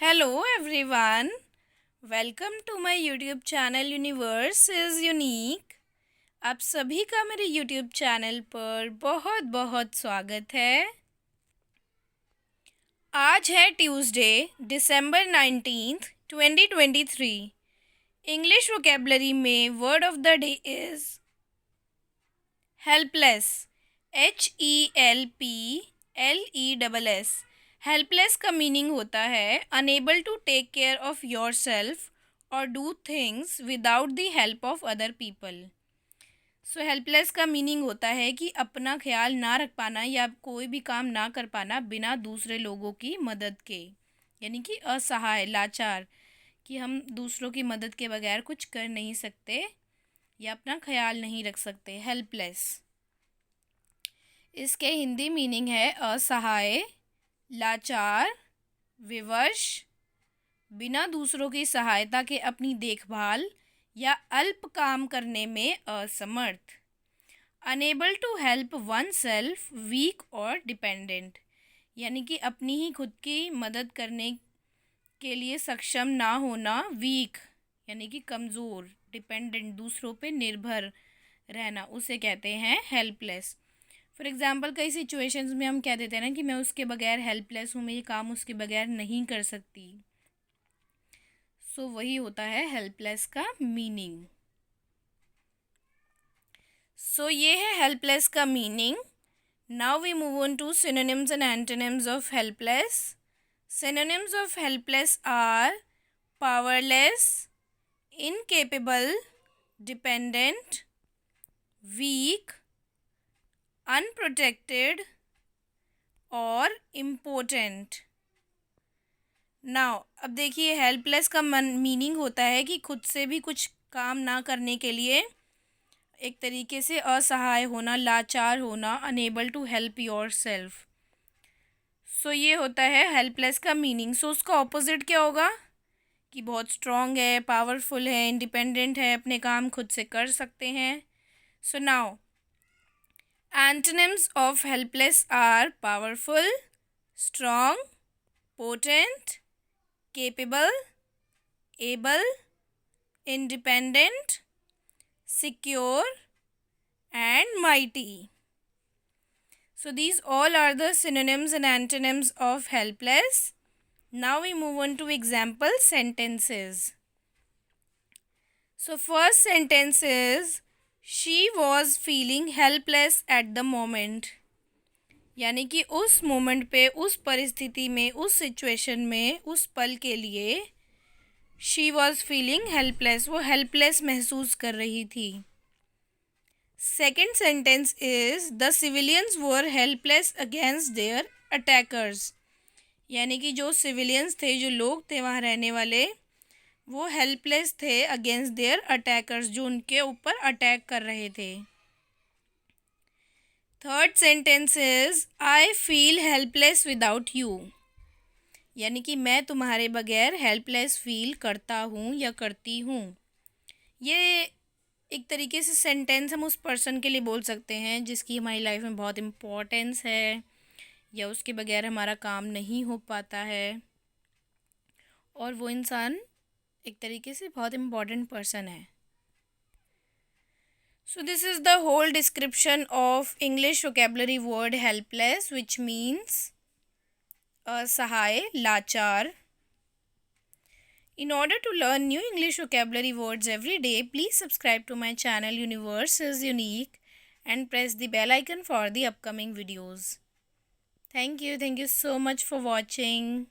Hello everyone, welcome to my YouTube channel universe is unique. आप सभी का मेरे YouTube चैनल पर बहुत बहुत स्वागत है। आज है Tuesday December 19th 2023। English vocabulary में word of the day is helpless. HELPLESS। Helpless का मीनिंग होता है unable to take care of yourself और do things without the help of other people. So helpless का meaning होता है कि अपना ख्याल ना रख पाना या कोई भी काम ना कर पाना बिना दूसरे लोगों की मदद के, यानी कि असहाय, लाचार, कि हम दूसरों की मदद के बगैर कुछ कर नहीं सकते या अपना ख्याल नहीं रख सकते। हेल्पलेस इसके हिंदी मीनिंग है असहाय, लाचार, विवश, बिना दूसरों की सहायता के अपनी देखभाल या अल्प काम करने में असमर्थ। Unable to help oneself, weak और डिपेंडेंट, यानी कि अपनी ही खुद की मदद करने के लिए सक्षम ना होना। वीक यानी कि कमज़ोर, डिपेंडेंट दूसरों पे निर्भर रहना, उसे कहते हैं हेल्पलेस। फॉर एग्ज़ाम्पल कई सिचुएशंस में हम कह देते हैं ना कि मैं उसके बगैर हेल्पलेस हूँ, मैं ये काम उसके बगैर नहीं कर सकती। सो वही होता है हेल्पलेस का मीनिंग। सो ये है हेल्पलेस का meaning. Now we move on to synonyms and antonyms of helpless. Synonyms of helpless are powerless, incapable, dependent, weak, unprotected और इम्पोर्टेंट। नाउ अब देखिए, हेल्पलेस का मीनिंग होता है कि खुद से भी कुछ काम ना करने के लिए एक तरीके से असहाय होना, लाचार होना, unable to help yourself. So ये होता है हेल्पलेस का मीनिंग। सो उसका ऑपोजिट क्या होगा कि बहुत स्ट्रॉन्ग है, पावरफुल है, इंडिपेंडेंट है, अपने काम खुद से कर सकते हैं। So now antonyms of helpless are powerful, strong, potent, capable, able, independent, secure and mighty. So these all are the synonyms and antonyms of helpless. Now we move on to example sentences. So first sentence is she was feeling helpless at the moment, यानी कि उस moment पे, उस परिस्थिति में, उस situation में, उस पल के लिए शी वॉज फीलिंग हेल्पलेस, वो हेल्पलेस महसूस कर रही थी। Second sentence is the civilians were helpless against their attackers, यानी कि जो सिविलियंस थे, जो लोग थे वहाँ रहने वाले, वो हेल्पलेस थे अगेंस्ट देयर अटैकर्स, जो उनके ऊपर अटैक कर रहे थे। Third sentence is I feel helpless without you, यानी कि मैं तुम्हारे बगैर हेल्पलेस फील करता हूँ या करती हूँ। ये एक तरीके से सेंटेंस हम उस पर्सन के लिए बोल सकते हैं जिसकी हमारी लाइफ में बहुत इम्पोर्टेंस है या उसके बगैर हमारा काम नहीं हो पाता है, और वो इंसान एक तरीके से बहुत इम्पोर्टेंट पर्सन है। So this is the whole description of English vocabulary word helpless, which means असहाय, लाचार. In order to learn new English vocabulary words every day, please subscribe to my channel Universe is Unique and press the bell icon for the upcoming videos. Thank you so much for watching.